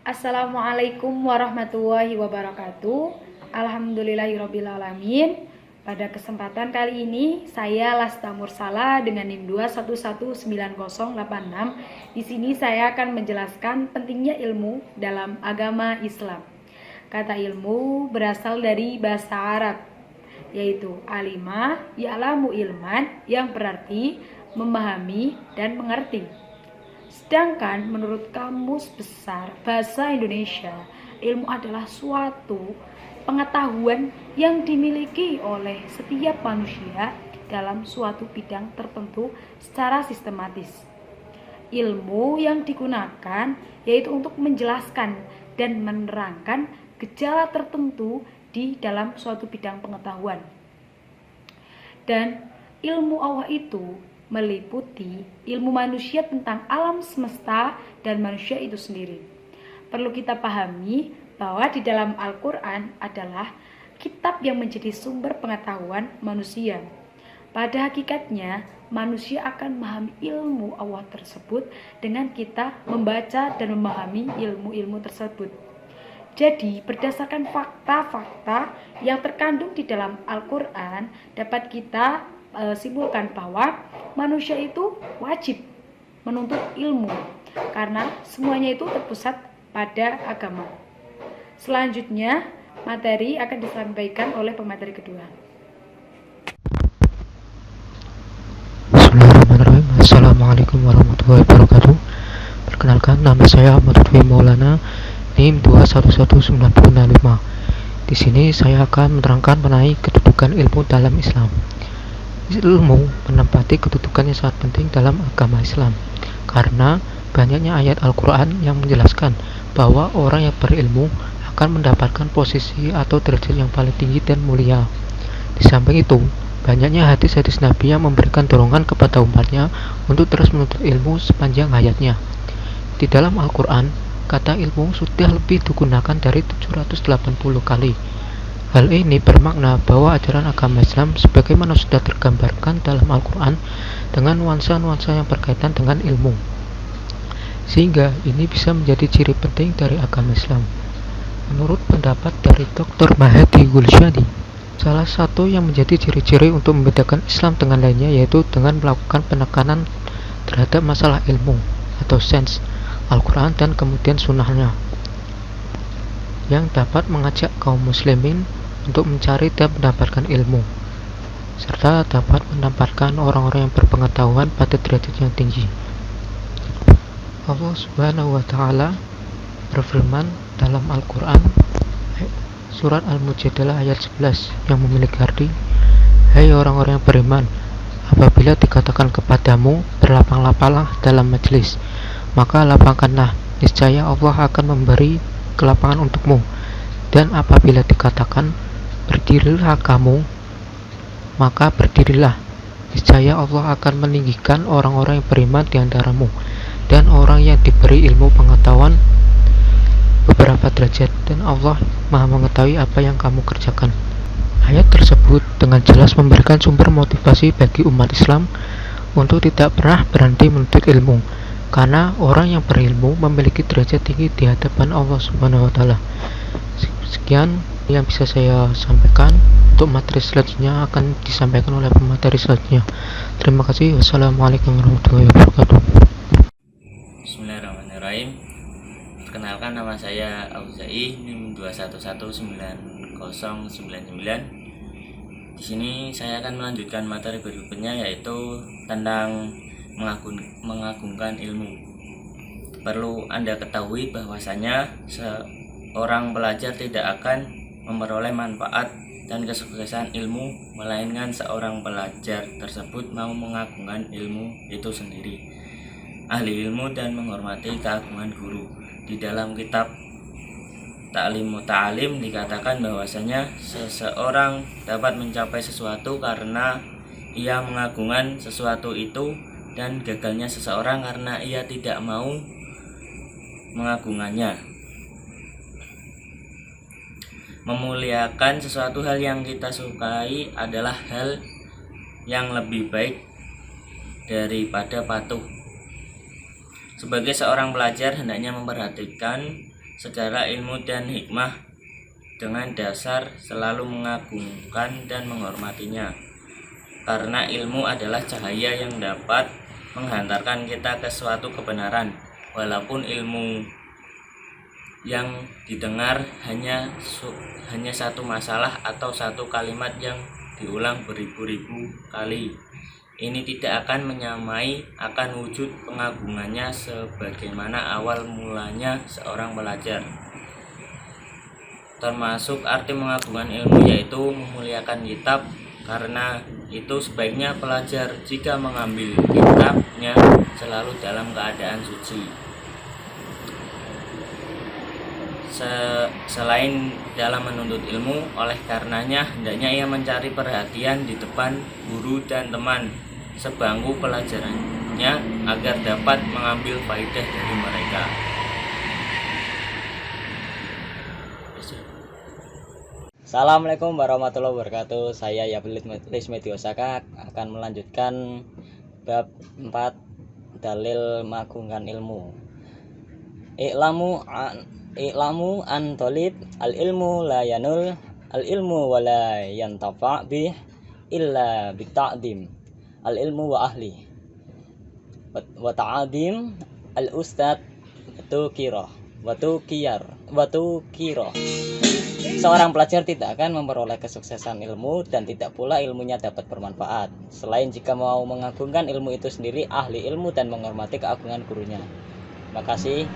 Assalamualaikum warahmatullahi wabarakatuh. Alhamdulillahirrabbilalamin. Pada kesempatan kali ini saya Lasta Mursala dengan NIM 2119086. Di sini saya akan menjelaskan pentingnya ilmu dalam agama Islam. Kata ilmu berasal dari bahasa Arab, yaitu alimah ya'lamu ilman, yang berarti memahami dan mengerti. Sedangkan menurut Kamus Besar Bahasa Indonesia, ilmu adalah suatu pengetahuan yang dimiliki oleh setiap manusia dalam suatu bidang tertentu secara sistematis. Ilmu yang digunakan yaitu untuk menjelaskan dan menerangkan gejala tertentu di dalam suatu bidang pengetahuan. Dan ilmu Allah itu meliputi ilmu manusia tentang alam semesta dan manusia itu sendiri. Perlu kita pahami bahwa di dalam Al-Quran adalah kitab yang menjadi sumber pengetahuan manusia. Pada hakikatnya, manusia akan memahami ilmu Allah tersebut dengan kita membaca dan memahami ilmu-ilmu tersebut. Jadi, berdasarkan fakta-fakta yang terkandung di dalam Al-Quran, dapat kita simpulkan bahwa manusia itu wajib menuntut ilmu karena semuanya itu terpusat pada agama. Selanjutnya, materi akan disampaikan oleh pemateri kedua. Bismillahirrahmanirrahim. Assalamualaikum warahmatullahi wabarakatuh. Perkenalkan, nama saya Ahmad Lutfi Maulana, NIM 2119065. Di sini saya akan menerangkan mengenai kedudukan ilmu dalam Islam. Ilmu menempati kedudukan yang sangat penting dalam agama Islam karena banyaknya ayat Al-Quran yang menjelaskan bahwa orang yang berilmu akan mendapatkan posisi atau derajat yang paling tinggi dan mulia. Di samping itu, banyaknya hadis-hadis Nabi yang memberikan dorongan kepada umatnya untuk terus menuntut ilmu sepanjang hayatnya. Di dalam Al-Quran, kata ilmu sudah lebih digunakan dari 780 kali. Hal ini bermakna bahwa ajaran agama Islam sebagaimana sudah tergambarkan dalam Al-Quran dengan nuansa-nuansa yang berkaitan dengan ilmu, sehingga ini bisa menjadi ciri penting dari agama Islam. Menurut pendapat dari Dr. Mahdi Gulsyadi, salah satu yang menjadi ciri-ciri untuk membedakan Islam dengan lainnya yaitu dengan melakukan penekanan terhadap masalah ilmu atau sains, Al-Quran dan kemudian sunnahnya, yang dapat mengajak kaum muslimin untuk mencari dan mendapatkan ilmu, serta dapat menempatkan orang-orang yang berpengetahuan pada derajat yang tinggi. Allah Subhanahu wa Ta'ala berfirman dalam Al-Quran, surat Al-Mujadalah ayat 11 yang memiliki arti, "Hai orang-orang yang beriman, apabila dikatakan kepadamu berlapang-lapanglah dalam majelis, maka lapangkanlah, niscaya Allah akan memberi kelapangan untukmu. Dan apabila dikatakan berdirilah kamu, maka berdirilah, niscaya Allah akan meninggikan orang-orang yang beriman di antaramu dan orang yang diberi ilmu pengetahuan beberapa derajat, dan Allah Maha mengetahui apa yang kamu kerjakan." Ayat tersebut dengan jelas memberikan sumber motivasi bagi umat Islam untuk tidak pernah berhenti menuntut ilmu, karena orang yang berilmu memiliki derajat tinggi di hadapan Allah Subhanahu wa Ta'ala. Sekian yang bisa saya sampaikan. Untuk materi selanjutnya akan disampaikan oleh pemateri selanjutnya. Terima kasih. Wassalamualaikum warahmatullahi wabarakatuh. Bismillahirrahmanirrahim. Perkenalkan, nama saya Auzai, NIM 2119099. Di sini saya akan melanjutkan materi berikutnya, yaitu tentang mengagungkan ilmu. Perlu Anda ketahui bahwasanya seorang pelajar tidak akan memperoleh manfaat dan kesuksesan ilmu melainkan seorang pelajar tersebut mau mengagungkan ilmu itu sendiri. Ahli ilmu dan menghormati keagungan guru. Di dalam kitab Ta'lim Muta'alim dikatakan bahwasanya seseorang dapat mencapai sesuatu karena ia mengagungkan sesuatu itu, dan gagalnya seseorang karena ia tidak mau mengagungannya. Memuliakan sesuatu hal yang kita sukai adalah hal yang lebih baik daripada patuh. Sebagai seorang pelajar hendaknya memperhatikan segala ilmu dan hikmah dengan dasar selalu mengagungkan dan menghormatinya. Karena ilmu adalah cahaya yang dapat menghantarkan kita ke suatu kebenaran, walaupun ilmu yang didengar hanya satu masalah atau satu kalimat yang diulang beribu-ribu kali. Ini tidak akan menyamai akan wujud pengagungannya sebagaimana awal mulanya seorang pelajar. Termasuk arti mengagungkan ilmu yaitu memuliakan kitab. Karena itu sebaiknya pelajar jika mengambil kitabnya selalu dalam keadaan suci. Selain dalam menuntut ilmu, oleh karenanya hendaknya ia mencari perhatian di depan guru dan teman sebangku pelajarannya agar dapat mengambil faidah dari mereka. Assalamualaikum warahmatullahi wabarakatuh. Saya Yabilit Lismediosaka akan melanjutkan bab 4 dalil mengagungkan ilmu. I'lamu an talib al ilmu la yanul al ilmu wa la yantafa bih illa bi ta'dim al ilmu wa ahli wa ta'adim al ustad watu kiro. Seorang pelajar tidak akan memperoleh kesuksesan ilmu dan tidak pula ilmunya dapat bermanfaat selain jika mau mengagungkan ilmu itu sendiri, ahli ilmu, dan menghormati keagungan gurunya. Terima kasih.